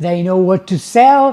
they know what to sell।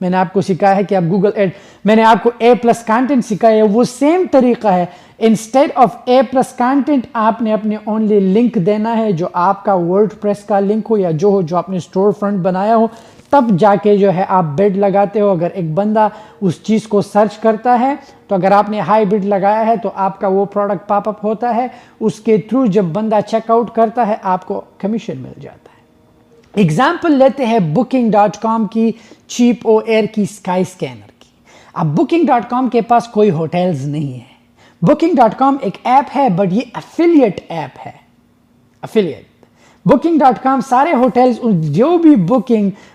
میں نے آپ کو سکھایا ہے کہ آپ گوگل ایڈ، میں نے آپ کو اے پلس کانٹینٹ سکھایا ہے، وہ سیم طریقہ ہے. Instead of a plus content آپ نے اپنے اونلی لنک دینا ہے جو آپ کا ورڈ پریس کا لنک ہو یا جو ہو جو آپ نے اسٹور فرنٹ بنایا ہو، تب جا کے جو ہے آپ بڈ لگاتے ہو. اگر ایک بندہ اس چیز کو سرچ کرتا ہے تو اگر آپ نے ہائی بڈ لگایا ہے تو آپ کا وہ پروڈکٹ پاپ اپ ہوتا ہے، اس کے تھرو جب بندہ چیک آؤٹ کرتا ہے آپ کو کمیشن مل جاتا ہے. ایگزامپل لیتے ہیں booking.com کی، چیپ او ایئر کی، اسکائی اسکینر کی. اب booking.com کے پاس کوئی ہوٹلز نہیں ہے. booking.com ایک ایپ ہے بٹ یہ افیلیٹ ایپ ہے. افیلیٹ booking.com سارے ہوٹلز جو بھی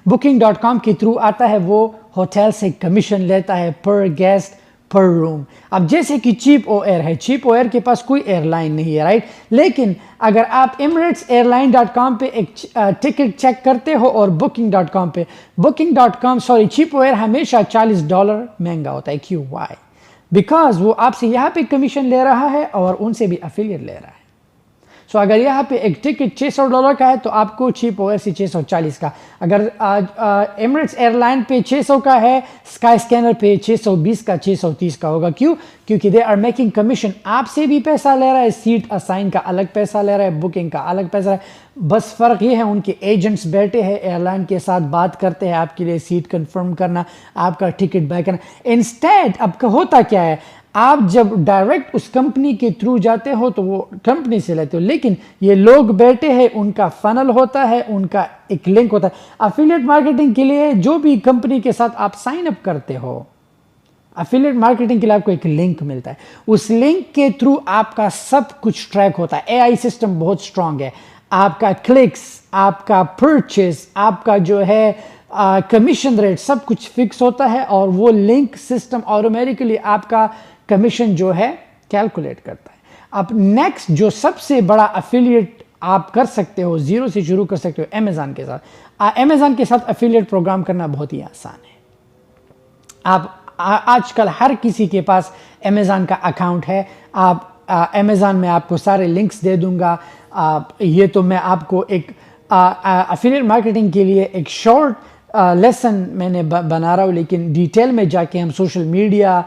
booking.com کے تھرو آتا ہے وہ ہوٹل سے کمیشن لیتا ہے پر گیسٹ پر روم. اب جیسے کہ چیپ او ایئر ہے، چیپ او ایئر کے پاس کوئی ایئر لائن نہیں ہے، رائٹ. لیکن اگر آپ ایمریٹس ایئر لائن .com پہ ایک ٹکٹ چیک کرتے ہو اور booking.com پہ، چیپ او ایئر ہمیشہ $40 مہنگا ہوتا ہے. کیوں؟ وائی؟ بیکاز وہ آپ سے یہاں پہ کمیشن لے رہا ہے اور ان سے بھی افیلیٹ لے رہا ہے. سو اگر یہاں پہ ایک ٹکٹ $600 کا ہے تو آپ کو چیپ او ایئر سے 640 کا. اگر ایمریٹس ایئر لائن پہ 600 کا ہے، اسکائی اسکینر پہ 620 کا، 630 کا ہوگا. کیوں؟ کیونکہ دے آر میکنگ کمیشن. آپ سے بھی پیسہ لے رہا ہے، سیٹ اسائن کا الگ پیسہ لے رہا ہے، بکنگ کا الگ پیسہ ہے. بس فرق یہ ہے ان کے ایجنٹس بیٹھے ہیں ایئر لائن کے ساتھ بات کرتے ہیں آپ کے لیے سیٹ کنفرم کرنا، آپ کا ٹکٹ بائی کرنا. انسٹیڈ اب کا ہوتا کیا ہے، آپ جب ڈائریکٹ اس کمپنی کے تھرو جاتے ہو تو وہ کمپنی سے لیتے ہو، لیکن یہ لوگ بیٹھے ہیں، ان کا فنل ہوتا ہے، ان کا ایک لنک ہوتا ہے. افیلیٹ مارکیٹنگ کے لیے جو بھی کمپنی کے ساتھ آپ سائن اپ کرتے ہو، افیلیٹ مارکیٹنگ کے لیے آپ کو ایک لنک ملتا ہے. اس لنک کے تھرو آپ کا سب کچھ ٹریک ہوتا ہے. اے آئی سسٹم بہت اسٹرانگ ہے. آپ کا کلکس، آپ کا پرچیز، آپ کا جو ہے کمیشن ریٹ سب کچھ فکس ہوتا ہے اور وہ لنک سسٹم آٹومیٹکلی آپ کا کمیشن جو ہے کیلکولیٹ کرتا ہے. اب نیکسٹ جو سب سے بڑا افیلیٹ آپ کر سکتے ہو، زیرو سے شروع کر سکتے ہو امیزون کے ساتھ. امیزون کے ساتھ افیلیٹ پروگرام کرنا بہت ہی آسان ہے. آپ آج کل ہر کسی کے پاس امیزون کا اکاؤنٹ ہے. آپ امیزون میں آپ کو سارے لنکس دے دوں گا. یہ تو میں آپ کو ایک افیلیٹ مارکیٹنگ کے لیے ایک شارٹ لیسن میں نے بنا رہا ہوں، لیکن ڈیٹیل میں جا کے ہم سوشل میڈیا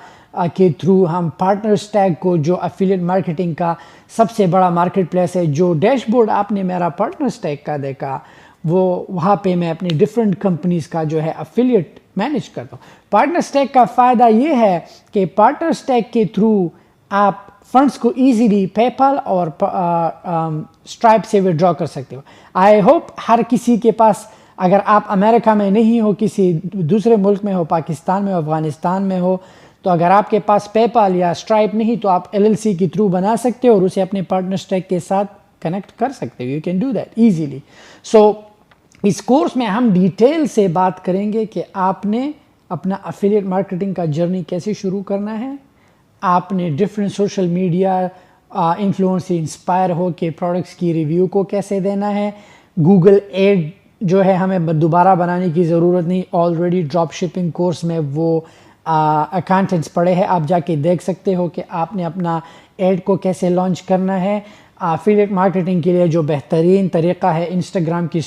کے تھرو ہم پارٹنر سٹیگ کو، جو افیلیٹ مارکیٹنگ کا سب سے بڑا مارکیٹ پلیس ہے، جو ڈیش بورڈ آپ نے میرا پارٹنر سٹیگ کا دیکھا، وہاں پہ میں اپنی ڈفرینٹ کمپنیز کا جو ہے افیلیٹ مینیج کرتا ہوں. پارٹنر سٹیگ کا فائدہ یہ ہے کہ پارٹنر سٹیگ کے تھرو آپ فنڈس کو ایزیلی پے پال اور اسٹرائپ سے وڈرا کر سکتے ہو. آئی ہوپ ہر کسی کے پاس، اگر آپ امریکہ میں نہیں ہو، کسی دوسرے ملک میں ہو، پاکستان میں ہو، افغانستان میں ہو، تو اگر آپ کے پاس پے پال یا اسٹرائپ نہیں تو آپ LLC کے تھرو بنا سکتے ہو اور اسے اپنے پارٹنر سٹیگ کے ساتھ کنیکٹ کر سکتے ہو. You can do that easily. So اس کورس میں ہم ڈیٹیل سے بات کریں گے کہ آپ نے اپنا افیلیٹ مارکیٹنگ کا جرنی کیسے شروع کرنا ہے. آپ نے ڈفرینٹ سوشل میڈیا انفلوئنس سے انسپائر ہو کے پروڈکٹس کی ریویو کو کیسے دینا ہے. گوگل ایڈ جو ہے ہمیں دوبارہ بنانے کی ضرورت نہیں. آلریڈی ڈراپ شپنگ کورس میں وہ کانٹینٹس پڑے ہیں، آپ جا کے دیکھ سکتے ہو کہ آپ نے اپنا ایڈ کو کیسے لانچ کرنا ہے. افیلیٹ مارکیٹنگ کے لیے جو بہترین طریقہ ہے انسٹاگرام کی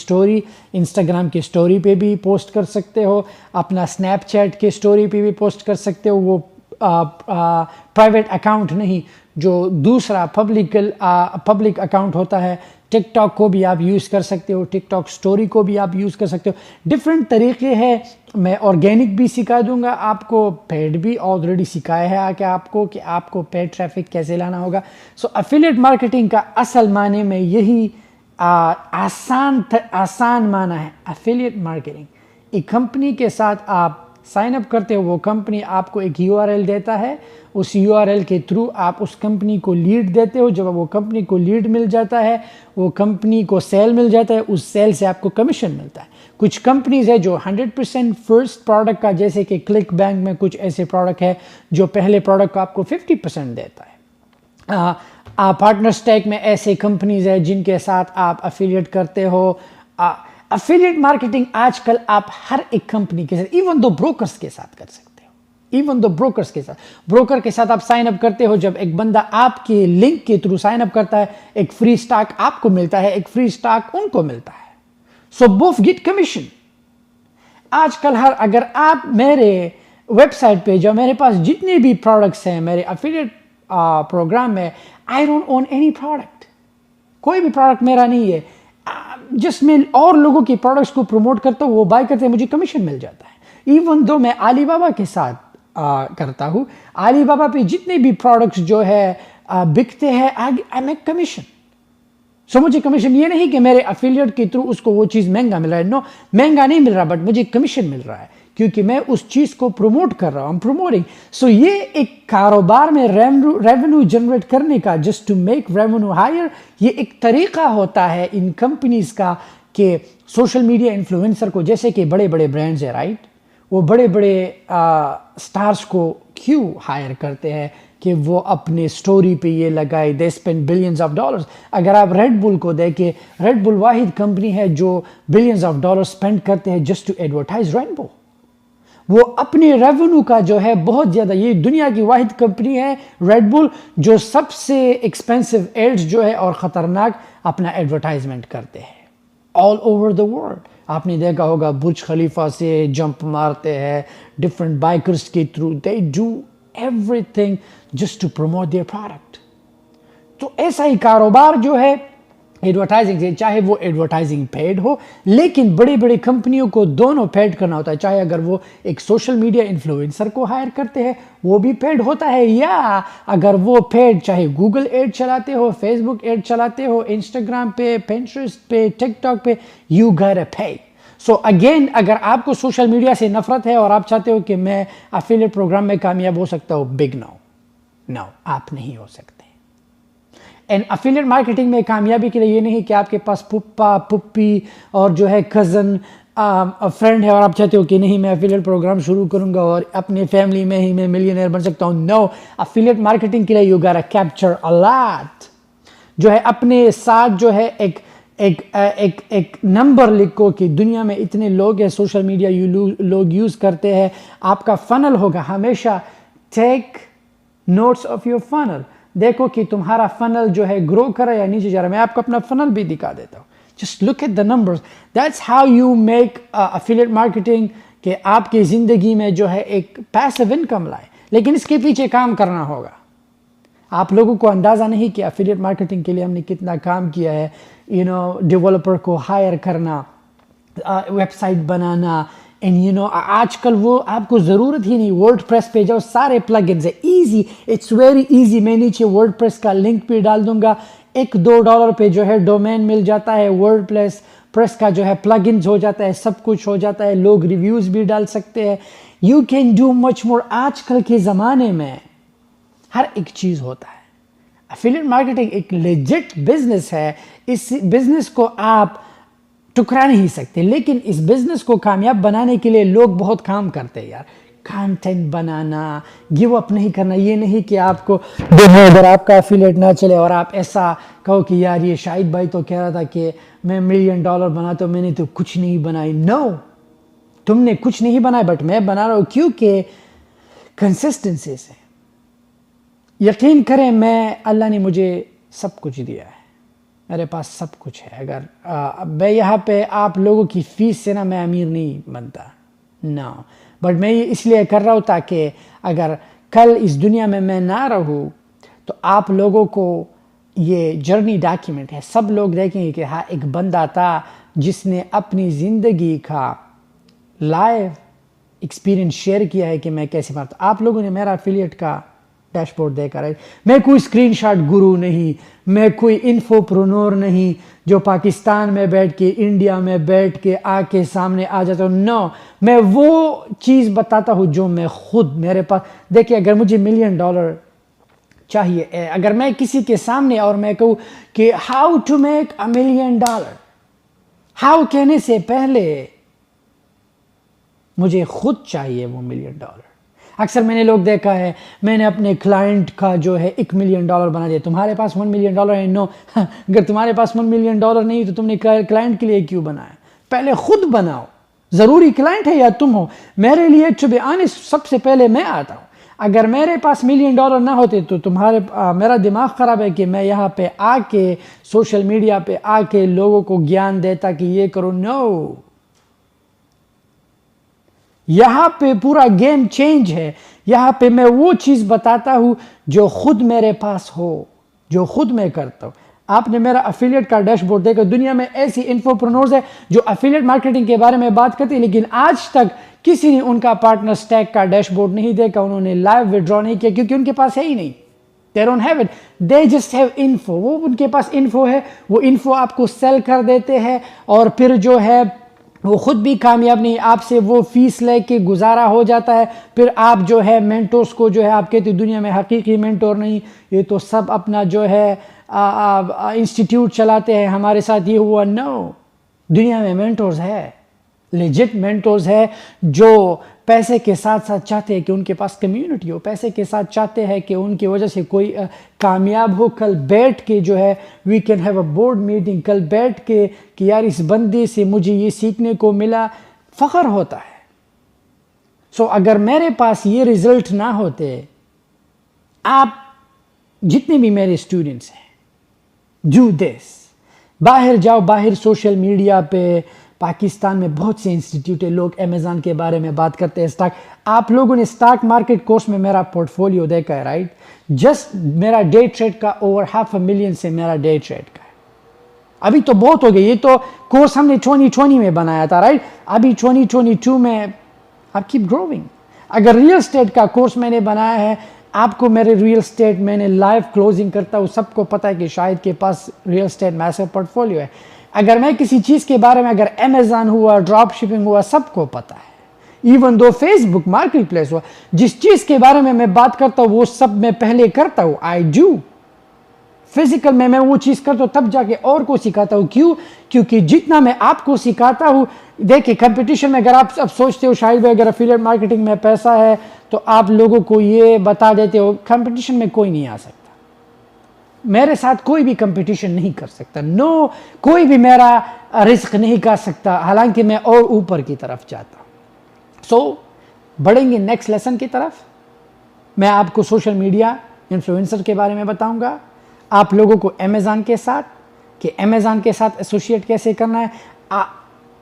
اسٹوری پہ بھی پوسٹ کر سکتے ہو، اپنا اسنیپ چیٹ کی اسٹوری پہ بھی پوسٹ کر سکتے ہو. وہ پرائیویٹ اکاؤنٹ نہیں، جو دوسرا پبلک اکاؤنٹ ہوتا ہے. ٹک ٹاک کو بھی آپ یوز کر سکتے ہو، ٹک ٹاک اسٹوری کو بھی آپ یوز کر سکتے ہو. ڈفرینٹ طریقے ہیں. میں آرگینک بھی سکھا دوں گا آپ کو، پیڈ بھی آلریڈی سکھایا ہے کہ آپ کو پیڈ ٹریفک کیسے لانا ہوگا. سو افیلیٹ مارکیٹنگ کا اصل معنی میں یہی آسان معنی ہے. افیلیٹ مارکیٹنگ ایک کمپنی کے ساتھ آپ سائن اپ کرتے ہو، وہ کمپنی آپ کو ایک URL دیتا ہے، اس URL کے تھرو آپ اس کمپنی کو لیڈ دیتے ہو. جب وہ کمپنی کو لیڈ مل جاتا ہے، وہ کمپنی کو سیل مل جاتا ہے، اس سیل سے آپ کو کمیشن ملتا ہے. کچھ کمپنیز ہے جو 100% فرسٹ پروڈکٹ کا، جیسے کہ کلک بینک میں کچھ ایسے پروڈکٹ ہے جو پہلے پروڈکٹ کو آپ کو 50% دیتا ہے. پارٹنر سٹیگ میں ایسے کمپنیز ہیں جن کے ساتھ آپ افیلیٹ کرتے ہو. افیلیٹ مارکیٹنگ آج کل آپ ہر ایک کمپنی کے ساتھ، ایون دو بروکرز کے ساتھ کر سکتے ہو. بروکر کے ساتھ آپ سائن اپ کرتے ہو. جب ایک بندہ آپ کے لنک کے تھرو سائن اپ کرتا ہے، ایک فری سٹاک آپ کو ملتا ہے، ایک فری سٹاک ان کو ملتا ہے. So both get commission. آج کل اگر آپ میرے ویب سائٹ پہ جو میرے پاس جتنے بھی پروڈکٹس ہیں میرے افیلیٹ پروگرام میں، I don't own any product, کوئی بھی پروڈکٹ میرا نہیں ہے، جس میں اور لوگوں کی پروڈکٹس کو پروموٹ کرتا ہوں، وہ بائی کرتے ہیں، مجھے کمیشن مل جاتا ہے. ایون دو میں علی بابا کے ساتھ کرتا ہوں، علی بابا پہ جتنے بھی پروڈکٹس جو ہے بکتے ہیں، آئی میک کمیشن. سو مجھے کمیشن یہ نہیں کہ میرے افیلیٹ کے تھرو اس کو وہ چیز مہنگا مل رہا ہے، نو، مہنگا نہیں مل رہا، بٹ مجھے کمیشن مل رہا ہے کیونکہ میں اس چیز کو پروموٹ کر رہا ہوں، پروموٹنگ. سو یہ ایک کاروبار میں ریونیو جنریٹ کرنے کا، just to make revenue higher, یہ ایک طریقہ ہوتا ہے ان کمپنیز کا کہ سوشل میڈیا انفلوئنسر کو، جیسے کہ بڑے بڑے برانڈز ہیں، رائٹ، وہ بڑے بڑے سٹارز کو کیوں ہائر کرتے ہیں کہ وہ اپنے سٹوری پہ یہ لگائے، they spend billions of dollars. اگر آپ ریڈ بل کو دیکھیں، ریڈ بل واحد کمپنی ہے جو بلینز آف ڈالر اسپینڈ کرتے ہیں جسٹ ٹو ایڈورٹائز رین بو. وہ اپنے ریونیو کا جو ہے بہت زیادہ، یہ دنیا کی واحد کمپنی ہے ریڈ بل جو سب سے ایکسپینسو ایڈز جو ہے اور خطرناک اپنا ایڈورٹائزمنٹ کرتے ہیں آل اوور دا ورلڈ. آپ نے دیکھا ہوگا برج خلیفہ سے جمپ مارتے ہیں ڈفرینٹ بائکرز کے through, they do everything just to promote their product. تو ایسا ہی کاروبار جو ہے ایڈورٹائزنگ سے، چاہے وہ ایڈورٹائزنگ پیڈ ہو، لیکن بڑی بڑی کمپنیوں کو دونوں پیڈ کرنا ہوتا ہے. چاہے اگر وہ ایک سوشل میڈیا انفلوئنسر کو ہائر کرتے ہیں وہ بھی پیڈ ہوتا ہے، یا اگر وہ پیڈ چاہے گوگل ایڈ چلاتے ہو، فیس بک ایڈ چلاتے ہو، انسٹاگرام پہ، پنٹرسٹ پہ، ٹک ٹاک پہ، you got a pay. So again, اگر آپ کو سوشل میڈیا سے نفرت ہے اور آپ چاہتے ہو کہ میں افیلیٹ پروگرام میں کامیاب ہو سکتا ہوں، بگ نو، آپ نہیں ہو سکتے. اینڈ افیلیٹ مارکیٹنگ میں کامیابی کے لیے یہ نہیں کہ آپ کے پاس پپا پپی اور جو ہے کزن فرینڈ ہے اور آپ چاہتے ہو کہ نہیں میں افیلیٹ پروگرام شروع کروں گا اور اپنے فیملی میں ہی میں ملینئر بن سکتا ہوں. نو، افیلیٹ مارکیٹنگ کے لیے یو گاٹ کیپچر ا لاٹ، جو ہے اپنے ساتھ جو ہے ایک نمبر لکھو کہ دنیا میں اتنے لوگ ہیں، سوشل میڈیا لوگ یوز کرتے ہیں. آپ کا فنل ہوگا ہمیشہ، ٹیک نوٹس آف یور فنل، دیکھو کہ تمہارا فنل جو ہے گرو کر رہا ہے یا نیچے جا رہا ہے. میں آپ کو اپنا فنل بھی دکھا دیتا ہوں، just look at the numbers. That's how you make affiliate marketing, کہ آپ کی زندگی میں جو ہے ایک پیسو انکم لائے، لیکن اس کے پیچھے کام کرنا ہوگا. آپ لوگوں کو اندازہ نہیں کہ افیلیٹ مارکیٹنگ کے لیے ہم نے کتنا کام کیا ہے. ڈیولپر کو ہائر کرنا، ویب سائٹ بنانا، اینڈ آج کل وہ آپ کو ضرورت ہی نہیں، ورڈ پریس پہ جاؤ، سارے پلگ انز ہے، ایزی، اٹس ویری ایزی. میں نیچے ورڈ پریس کا لنک بھی ڈال دوں گا، $1-2 پہ جو ہے ڈومین مل جاتا ہے، ورڈ پریس کا جو ہے پلگ انز ہو جاتا ہے، سب کچھ ہو جاتا ہے، لوگ ریویوز بھی ڈال سکتے ہیں. یو کین ڈو مچ مور. آج کل کے زمانے میں ہر ایک چیز ہوتا ہے. افیلیٹ مارکیٹنگ ایک لیجٹ بزنس ہے، اس بزنس کو آپ ٹکرا نہیں سکتے، لیکن اس بزنس کو کامیاب بنانے کے لیے لوگ بہت کام کرتے ہیں یار. کانٹینٹ بنانا، گیو اپ نہیں کرنا. یہ نہیں کہ آپ کو اگر آپ کا افیلیٹ نہ چلے اور آپ ایسا کہو کہ یار یہ شاہد بھائی تو کہہ رہا تھا کہ میں $1 ملین بناتا ہوں، میں نے تو کچھ نہیں بنائی. نو، تم نے کچھ نہیں بنایا، بٹ میں بنا رہا ہوں کیونکہ کنسسٹنسی سے. یقین کریں، اللہ نے مجھے سب کچھ دیا ہے، میرے پاس سب کچھ ہے. اگر میں یہاں پہ آپ لوگوں کی فیس سے میں امیر نہیں بنتا، نو، بٹ میں یہ اس لیے کر رہا ہوں تاکہ اگر کل اس دنیا میں نہ رہوں تو آپ لوگوں کو یہ جرنی ڈاکیومنٹ ہے. سب لوگ دیکھیں گے کہ ہاں ایک بندہ تھا جس نے اپنی زندگی کا لائیو ایکسپیرینس شیئر کیا ہے کہ میں کیسے مارتا. آپ لوگوں نے میرا افیلیٹ کا ڈیش بورڈ دیکھا ہے. میں کوئی اسکرین شاٹ گرو نہیں، میں کوئی انفوپرونور نہیں جو پاکستان میں بیٹھ کے، انڈیا میں بیٹھ کے آ کے سامنے آ جاتا ہوں. نو، میں وہ چیز بتاتا ہوں جو میں خود میرے پاس. دیکھیں، اگر مجھے $1 ملین چاہیے، اگر میں کسی کے سامنے اور میں کہوں کہ how to make $1 million, how کہنے سے پہلے مجھے خود چاہیے وہ $1 ملین. اکثر میں نے لوگ دیکھا ہے، میں نے اپنے کلائنٹ کا جو ہے $1 ملین بنا دیا. تمہارے پاس $1 ملین ہے؟ نو. اگر تمہارے پاس $1 ملین نہیں تو تم نے کلائنٹ کے لیے کیوں بنایا؟ پہلے خود بناؤ. ضروری کلائنٹ ہے یا تم ہو. میرے لیے ٹو بی آنیسٹ سب سے پہلے میں آتا ہوں. اگر میرے پاس $1 ملین نہ ہوتے تو میرا دماغ خراب ہے کہ میں یہاں پہ آ کے سوشل میڈیا پہ آ کے لوگوں کو گیان دیتا کہ یہ کرو. نو، یہاں پہ پورا گیم چینج ہے. یہاں پہ میں وہ چیز بتاتا ہوں جو خود میرے پاس ہو, جو خود میں کرتا ہوں. آپ نے میرا افیلیٹ کا ڈیش بورڈ دیکھا. دنیا میں ایسی انفوپرنورز ہے جو افیلیٹ مارکیٹنگ کے بارے میں بات کرتے ہیں, لیکن آج تک کسی نے ان کا پارٹنر اسٹیک کا ڈیش بورڈ نہیں دیکھا, انہوں نے لائیو وڈرا نہیں کیا, کیونکہ ان کے پاس ہے ہی نہیں. They don't have it. They just have info. وہ ان کے پاس انفو ہے, وہ انفو آپ کو سیل کر دیتے ہیں, اور پھر جو ہے وہ خود بھی کامیاب نہیں, آپ سے وہ فیس لے کے گزارا ہو جاتا ہے. پھر آپ جو ہے مینٹورز کو جو ہے آپ کہتے ہیں دنیا میں حقیقی مینٹور نہیں, یہ تو سب اپنا جو ہے انسٹیٹیوٹ چلاتے ہیں, ہمارے ساتھ یہ ہوا. نو, دنیا میں مینٹورز ہے, لیجٹ مینٹورز ہے, جو پیسے کے ساتھ ساتھ چاہتے ہیں کہ ان کے پاس کمیونٹی ہو, پیسے کے ساتھ چاہتے ہیں کہ ان کی وجہ سے کوئی کامیاب ہو. کل بیٹھ کے جو ہے we can have a board meeting, کل بیٹھ کے کہ یار اس بندے سے مجھے یہ سیکھنے کو ملا, فخر ہوتا ہے. سو اگر میرے پاس یہ رزلٹ نہ ہوتے, آپ جتنے بھی میرے اسٹوڈنٹس ہیں, ڈو دس, باہر جاؤ, باہر سوشل میڈیا پہ پاکستان میں بہت سے انسٹیٹیوٹ ہے, لوگ امیزون کے بارے میں بات کرتے ہیں, اسٹاک. آپ لوگوں نے اسٹاک مارکیٹ کورس میں میرا پورٹ فولیو دیکھا ہے, رائٹ؟ جسٹ میرا ڈے ٹریڈ کا اوور 500,000 سے میرا ڈے ٹریڈ کا ہے. ابھی تو بہت ہو گئی, یہ تو کورس ہم نے 2020 میں بنایا تھا, رائٹ؟ ابھی 2022 میں آپ کیپ گروونگ. اگر ریئل اسٹیٹ کا کورس میں نے بنایا ہے, آپ کو میرے ریئل اسٹیٹ میں نے لائیو کلوزنگ کرتا ہوں, سب کو پتہ ہے کہ شاید کے پاس ریئل اسٹیٹ میسر پورٹ فولیو ہے. اگر میں کسی چیز کے بارے میں, اگر امیزون ہوا, ڈراپ شپنگ ہوا, سب کو پتہ ہے. ایون دو فیس بک مارکیٹ پلیس ہوا, جس چیز کے بارے میں بات کرتا ہوں وہ سب میں پہلے کرتا ہوں. آئی ڈو فزیکل میں وہ چیز کرتا ہوں, تب جا کے اور کو سکھاتا ہوں. کیوں؟ کیونکہ جتنا میں آپ کو سکھاتا ہوں, دیکھیں کمپٹیشن میں اگر آپ اب سوچتے ہو شاید بھائی اگر افیلیٹ مارکیٹنگ میں پیسہ ہے تو آپ لوگوں کو یہ بتا دیتے ہو, کمپٹیشن میں کوئی نہیں آ سکتا, میرے ساتھ کوئی بھی کمپٹیشن نہیں کر سکتا. نو, کوئی بھی میرا رزق نہیں کر سکتا, حالانکہ میں اور اوپر کی طرف جاتا ہوں. سو بڑھیں گے نیکسٹ لیسن کی طرف. میں آپ کو سوشل میڈیا انفلوئنسر کے بارے میں بتاؤں گا, آپ لوگوں کو امیزون کے ساتھ, کہ امیزون کے ساتھ ایسوسیٹ کیسے کرنا ہے.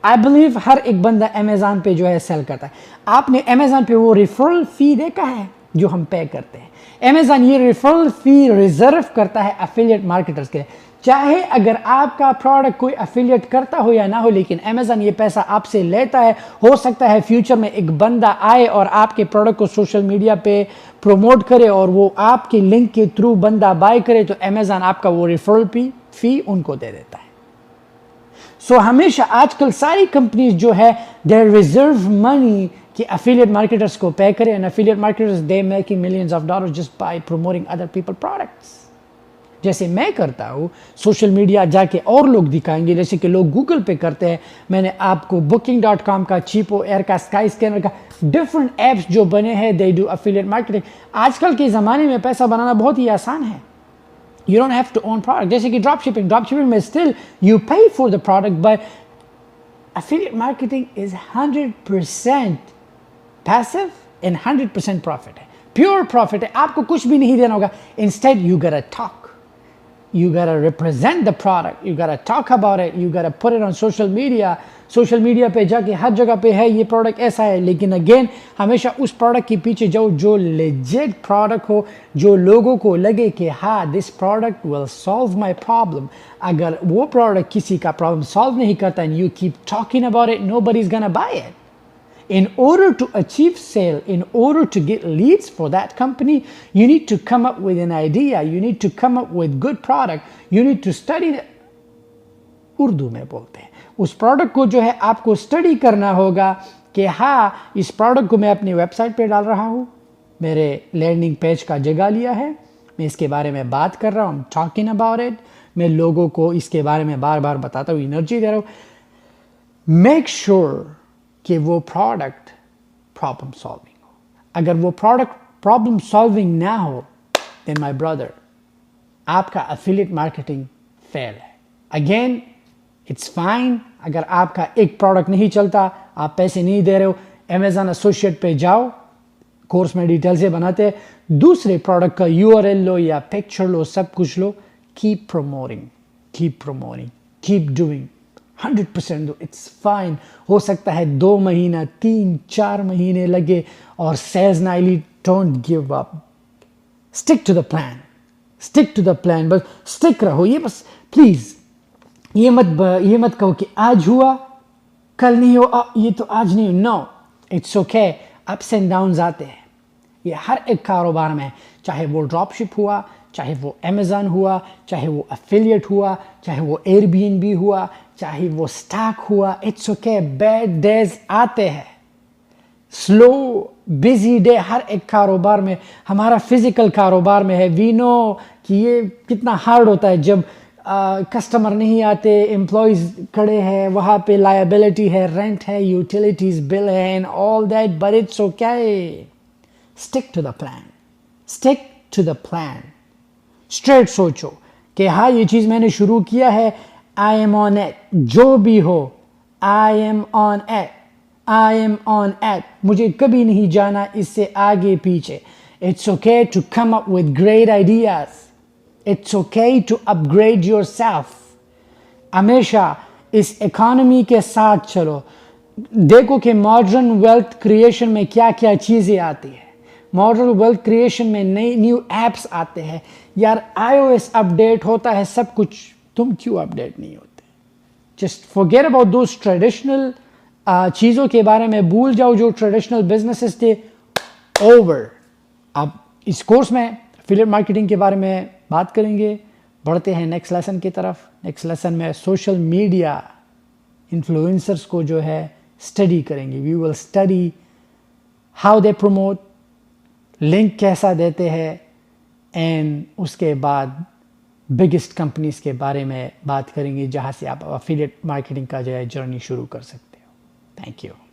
آئی بلیو ہر ایک بندہ امیزون پہ جو ہے سیل کرتا ہے. آپ نے امیزون پہ وہ ریفرل فی دیکھا ہے جو ہم پے کرتے ہیں؟ امیزون یہ ریفرل فی ریزرو کرتا ہے افیلیٹ مارکیٹرز کے. چاہے اگر آپ کا پروڈکٹ کوئی افیلیٹ کرتا ہو یا نہ ہو, لیکن امیزون یہ پیسہ آپ سے لیتا ہے. ہو سکتا ہے فیوچر میں ایک بندہ آئے اور آپ کے پروڈکٹ کو سوشل میڈیا پہ پروموٹ کرے اور وہ آپ کے لنک کے تھرو بندہ بائی کرے, تو امیزون آپ کا وہ ریفرل فی ان کو دے دیتا ہے. سو ہمیشہ آج کل ساری کمپنیز جو ہے دے ریزرو منی کہ افیلیٹ مارکیٹرز کو پے کرے, and affiliate marketers they making millions of dollar just by promoting other people products. جیسے میں کرتا ہوں, سوشل میڈیا جا کے اور لوگ دکھائیں گے, جیسے کہ لوگ گوگل پہ کرتے ہیں. میں نے آپ کو booking.com کا, چیپو ایئر کا, اسکائی اسکینر کا, ڈفرنٹ ایپس جو بنے ہیں, دے ڈو افیلیٹ مارکیٹنگ. آج کل کے زمانے میں پیسہ بنانا بہت ہی آسان ہے. You don't have to own product. جیسے کہ ڈراپ شپنگ میں still you pay for the product, but affiliate marketing is 100% passive and 100% profit ہے, pure profit ہے. آپ کو کچھ بھی نہیں دینا ہوگا. Instead you gotta talk, you gotta represent the product, you gotta talk about it, you gotta put it on social media. Social media پہ جا کے ہر جگہ پہ ہے یہ پروڈکٹ ایسا ہے, لیکن اگین ہمیشہ اس پروڈکٹ کے پیچھے جاؤ جو لیجٹ پروڈکٹ ہو, جو لوگوں کو لگے کہ ہاں this product will solve my problem. اگر وہ پروڈکٹ کسی کا پرابلم سالو نہیں کرتا and you keep talking about it, nobody's gonna buy it. In order to achieve sale, in order to get leads for that company, you need to come up with an idea, you need to come up with good product, you need to study Urdu میں بولتے ہیں. اس product کو جو ہے آپ کو study کرنا ہوگا کہ ہاں اس پروڈکٹ کو میں اپنی ویب سائٹ پہ ڈال رہا ہوں, میرے لینڈنگ پیج کا جگہ لیا ہے, میں اس کے بارے میں بات کر رہا ہوں, ٹاکنگ اباؤٹ اٹ, میں لوگوں کو اس کے بارے میں بار بار بتاتا ہوں, انرجی دے رہا ہوں. میک شیور کہ وہ پروڈکٹ پرابلم سالونگ ہو. اگر وہ پروڈکٹ پرابلم سالونگ نہ ہو, دین مائی بردر آپ کا افیلیٹ مارکیٹنگ فیل ہے. اگین اٹس فائن اگر آپ کا ایک پروڈکٹ نہیں چلتا, آپ پیسے نہیں دے رہے ہو, امیزون ایسوسیٹ پہ جاؤ, کورس میں ڈیٹیل سے بناتے ہیں, دوسرے پروڈکٹ کا URL لو یا پکچر لو, سب کچھ لو, کیپ پروموٹنگ, کیپ ڈوئنگ. 100% دو, اٹس فائن. ہو سکتا ہے 2 مہینہ 3-4 مہینے لگے اور سیلز نہ آئی. Don't give up, stick to the plan, stick to the plan, بس اسٹک رہو. یہ بس پلیز یہ مت کہو کہ آج ہوا کل نہیں ہو, یہ تو آج نہیں ہو. No, it's okay. Ups and downs آتے ہیں, یہ ہر ایک کاروبار میں, چاہے وہ ڈراپ شپ ہوا, چاہے وہ امیزون ہوا, چاہے وہ افیلیٹ ہوا, چاہے وہ ایئر بی این بی ہوا, چاہے وہ اسٹاک ہوا. اٹس اوکے, بیڈ ڈیز آتے ہیں, سلو بزی ڈے ہر ایک کاروبار میں. ہمارا فزیکل کاروبار میں ہے, وی نو کہ یہ کتنا ہارڈ ہوتا ہے جب کسٹمر نہیں آتے, امپلائیز کھڑے ہیں, وہاں پہ لائبلٹی ہے, رینٹ ہے, یوٹیلیٹیز بل ہے, and all that. But it's okay, stick to the plan, stick to the plan. Straight سوچو کہ ہاں یہ چیز میں نے شروع کیا ہے, آئی ایم آن ایٹ. جو بھی ہو, I am on it, I am on it. مجھے کبھی نہیں جانا اس سے آگے پیچھے. It's okay to come up with great ideas. It's okay to upgrade yourself. ہمیشہ اس اکانومی کے ساتھ چلو. دیکھو کہ ماڈرن ویلتھ کریشن میں کیا کیا چیزیں آتی ہیں. ماڈرن ویلتھ کریشن میں نئی نیو ایپس آتے ہیں. یار آئی او ایس اپڈیٹ ہوتا ہے سب کچھ, تم کیوں اپڈیٹ نہیں ہوتے؟ Just forget about those traditional چیزوں کے بارے میں بھول جاؤ جو ٹریڈیشنل بزنسز تھے. اوور. اب اس کورس میں افیلیٹ مارکیٹنگ کے بارے میں بات کریں گے. بڑھتے ہیں نیکسٹ لیسن کی طرف. نیکسٹ لیسن میں سوشل میڈیا انفلوئنسرس کو جو ہے اسٹڈی کریں گے. We will study how they promote, link کیسا دیتے ہیں, اینڈ اس کے بعد بگیسٹ کمپنیز کے بارے میں بات کریں گے جہاں سے آپ افیلیٹ مارکیٹنگ کا جو ہے جرنی شروع کر سکتے ہو. Thank you.